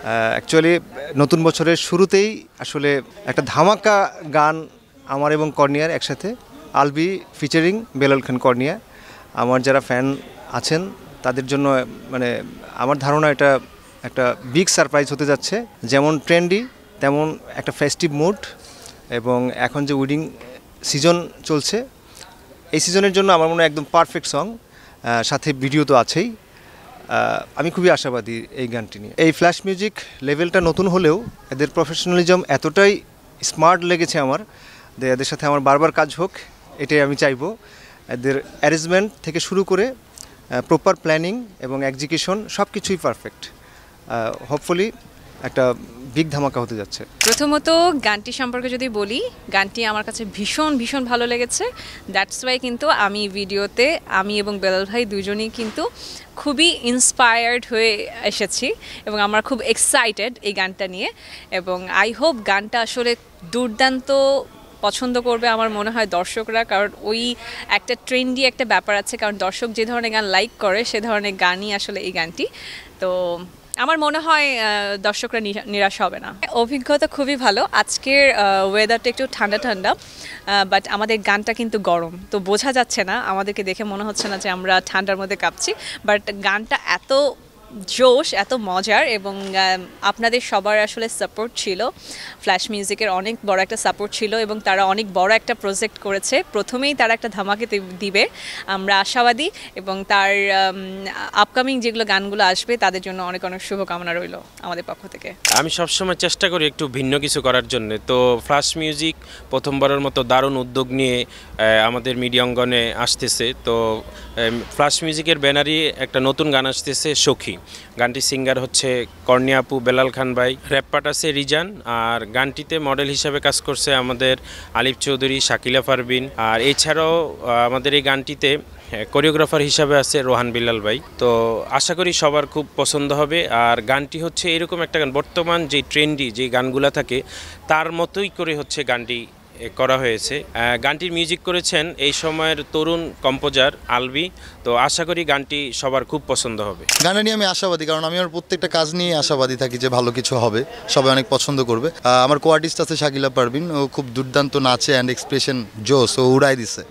Actually নতুন বছরের শুরুতেই আসলে একটা ধামাকা গান আমার এবং কর্নিয়ার একসাথে, আলবি ফিচারিং বেলাল খান কর্নিয়া। আমার যারা ফ্যান আছেন তাদের জন্য মানে আমার ধারণা এটা একটা বিগ সারপ্রাইজ হতে যাচ্ছে। যেমন ট্রেন্ডি তেমন একটা ফেস্টিভ মুড, এবং এখন যে উইডিং সিজন চলছে এই সিজনের জন্য আমার মনে হয় একদম পারফেক্ট সং, সাথে ভিডিও তো আছেই। আমি খুবই আশাবাদী এই গানটি নিয়ে। এই ফ্ল্যাশ মিউজিক লেভেলটা নতুন হলেও এদের প্রফেশনালিজম এতটাই স্মার্ট লেগেছে আমার, এদের সাথে আমার বারবার কাজ হোক এটাই আমি চাইবো। এদের অ্যারেঞ্জমেন্ট থেকে শুরু করে প্রপার প্ল্যানিং এবং এক্সিকিউশন সব কিছুই পারফেক্ট। হোপফুলি একটা বিগ ধামাকা হতে যাচ্ছে। প্রথমত গানটি সম্পর্কে যদি বলি, গানটি আমার কাছে ভীষণ ভীষণ ভালো লেগেছে। দ্যাটস ওয়াই কিন্তু আমি ভিডিওতে আমি এবং বেলাল ভাই দুজনেই কিন্তু খুবই ইন্সপায়ার্ড হয়ে এসেছি এবং আমরা খুব এক্সাইটেড এই গানটা নিয়ে, এবং আই হোপ গানটা আসলে দুর্দান্ত পছন্দ করবে আমার মনে হয় দর্শকরা, কারণ ওই একটা ট্রেন্ডি একটা ব্যাপার আছে, কারণ দর্শক যে ধরনের গান লাইক করে সে ধরনের গানই আসলে এই গানটি। তো আমার মনে হয় দর্শকরা নিরাশ হবে না। অভিজ্ঞতা খুবই ভালো। আজকের ওয়েদারটা একটু ঠান্ডা ঠান্ডা, বাট আমাদের গানটা কিন্তু গরম, তো বোঝা যাচ্ছে না, আমাদেরকে দেখে মনে হচ্ছে না যে আমরা ঠান্ডার মধ্যে কাঁপছি, বাট গানটা এত জোশ, এত মজার, এবং আপনাদের সবার আসলে সাপোর্ট ছিল। ফ্ল্যাশ মিউজিকের অনেক বড় একটা সাপোর্ট ছিল এবং তারা অনেক বড় একটা প্রজেক্ট করেছে। প্রথমেই তারা একটা ধামাকে দিবে, আমরা আশাবাদী, এবং তার আপকামিং যেগুলো গানগুলো আসবে তাদের জন্য অনেক অনেক শুভকামনা রইল আমাদের পক্ষ থেকে। আমি সবসময় চেষ্টা করি একটু ভিন্ন কিছু করার জন্য। তো ফ্ল্যাশ মিউজিক প্রথমবারের মতো দারুণ উদ্যোগ নিয়ে আমাদের মিডিয়া অঙ্গনে আসতেছে। তো ফ্ল্যাশ মিউজিকের ব্যানারে একটা নতুন গান আসতেছে সখী। গানটির সিঙ্গার হচ্ছে কর্নিয়া আপু, বেলাল খান ভাই, র্যাপ পার্ট আছে রিজান, আর গানটিতে মডেল হিসাবে কাজ করছে আমাদের আলিফ চৌধুরী, শাকিলা পারভিন, আর এছাড়াও আমাদের এই গানটিতে কোরিওগ্রাফার হিসাবে আছে রোহান বিলাল ভাই। তো আশা করি সবার খুব পছন্দ হবে। আর গানটি হচ্ছে এরকম একটা গান, বর্তমান যে ট্রেন্ডি যে গানগুলো থাকে তার মতোই করে হচ্ছে গানটি করা হয়েছে। গানটির মিউজিক করেছেন এই সময়ের তরুণ কম্পোজার আলবি। তো আশা করি গানটি সবার খুব পছন্দ হবে। গানটা নিয়ে আমি আশাবাদী, কারণ আমি আমার প্রত্যেকটা কাজ নিয়ে আশাবাদী থাকি যে ভালো কিছু হবে, সবাই অনেক পছন্দ করবে। আমার কো আর্টিস্ট আছে শাকিলা পারভিন, ও খুব দুর্দান্ত নাচে অ্যান্ড এক্সপ্রেশন জোস, ও উড়াই দিছে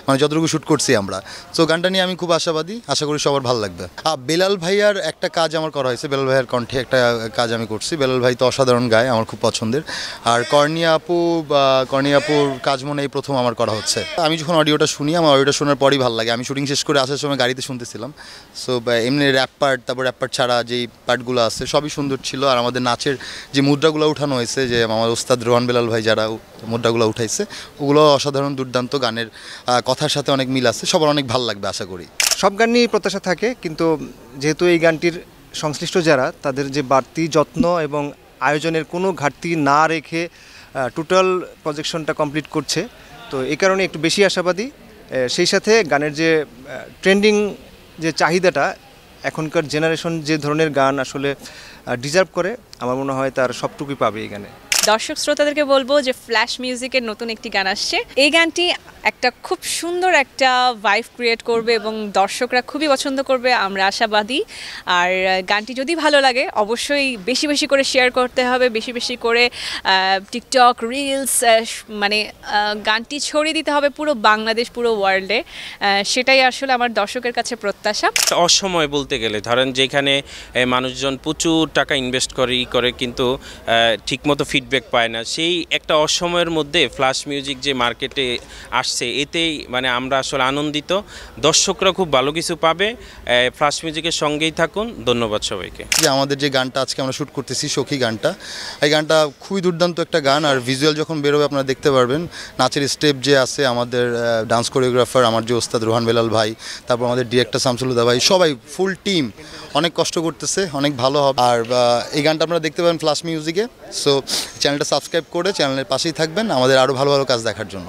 মানে যতটুকু শ্যুট করছি আমরা। সো গানটা নিয়ে আমি খুব আশাবাদী, আশা করি সবার ভালো লাগবে। বেলাল ভাইয়ার একটা কাজ আমার করা হয়েছে, বেলাল ভাইয়ার কণ্ঠে একটা কাজ আমি করছি। বেলাল ভাই তো অসাধারণ গায়, আমার খুব পছন্দের। আর কর্নিয়া আপুর কাজ মনে এই প্রথম আমার করা হচ্ছে। আমি যখন অডিওটা শুনি, আমার অডিওটা শোনার পরই ভালো লাগে। আমি শুটিং শেষ করে আসার সময় গাড়িতে শুনতেছিলাম। সো এমনি র্যাপ পার্ট, তারপর র্যাপ পার্ট ছাড়া যেই পার্টগুলো আছে সবই সুন্দর ছিল। আর আমাদের নাচের যে মুদ্রাগুলো উঠানো হয়েছে, যে আমার ওস্তাদ রোহান বেলাল ভাই যারা মুদ্রাগুলো উঠাইছে, ওগুলো অসাধারণ দুর্দান্ত। গানের কথার সাথে অনেক মিল আছে, সবার অনেক ভালো লাগবে আশা করি। সব গান নিয়েই প্রত্যাশা থাকে, কিন্তু যেহেতু এই গানটির সংশ্লিষ্ট যারা, তাদের যে বাড়তি যত্ন এবং আয়োজনের কোনো ঘাটতি না রেখে টোটাল প্রজেকশনটা কমপ্লিট করছে, তো এই কারণে একটু বেশি আশাবাদী। সেই সাথে গানের যে ট্রেন্ডিং যে চাহিদাটা, এখনকার জেনারেশন যে ধরনের গান আসলে ডিজার্ভ করে, আমার মনে হয় তার সবটুকুই পাবে এই গানে। দর্শক শ্রোতাদেরকে বলবো যে ফ্ল্যাশ মিউজিকের নতুন একটি গান আসছে। এই গানটি একটা খুব সুন্দর একটা ভাইব ক্রিয়েট করবে এবং দর্শকরা খুবই পছন্দ করবে, আমরা আশাবাদী। আর গানটি যদি ভালো লাগে অবশ্যই বেশি বেশি করে শেয়ার করতে হবে, বেশি বেশি করে টিকটক রিলস, মানে গানটি ছড়িয়ে দিতে হবে পুরো বাংলাদেশ, পুরো ওয়ার্ল্ডে। সেটাই আসলে আমার দর্শকের কাছে প্রত্যাশা। অসময় বলতে গেলে ধরেন যেখানে মানুষজন প্রচুর টাকা ইনভেস্ট করে কিন্তু ঠিকমতো ফিডব্যাক পায় না, সেই একটা অসময়ের মধ্যে ফ্ল্যাশ মিউজিক যে মার্কেটে আসছে, এতেই মানে আমরা আসলে আনন্দিত। দর্শকরা খুব ভালো কিছু পাবে, ফ্ল্যাশ মিউজিকের সঙ্গেই থাকুন। ধন্যবাদ সবাইকে। যে আমাদের যে গানটা আজকে আমরা শ্যুট করতেছি সখী গানটা, এই গানটা খুবই দুর্দান্ত একটা গান। আর ভিজুয়াল যখন বেরোবে আপনারা দেখতে পারবেন, নাচের স্টেপ যে আছে, আমাদের ডান্স কোরিওগ্রাফার আমার যে ওস্তাদ রোহান বেলাল ভাই, তারপর আমাদের ডিরেক্টর শামসুলুদা ভাই, সবাই ফুল টিম অনেক কষ্ট করতেছে, অনেক ভালো হবে। আর এই গানটা আপনারা দেখতে পাবেন ফ্ল্যাশ মিউজিকে। সো চ্যানেলটা সাবস্ক্রাইব করে চ্যানেলের পাশেই থাকবেন আমাদের আরও ভালো ভালো কাজ দেখার জন্য।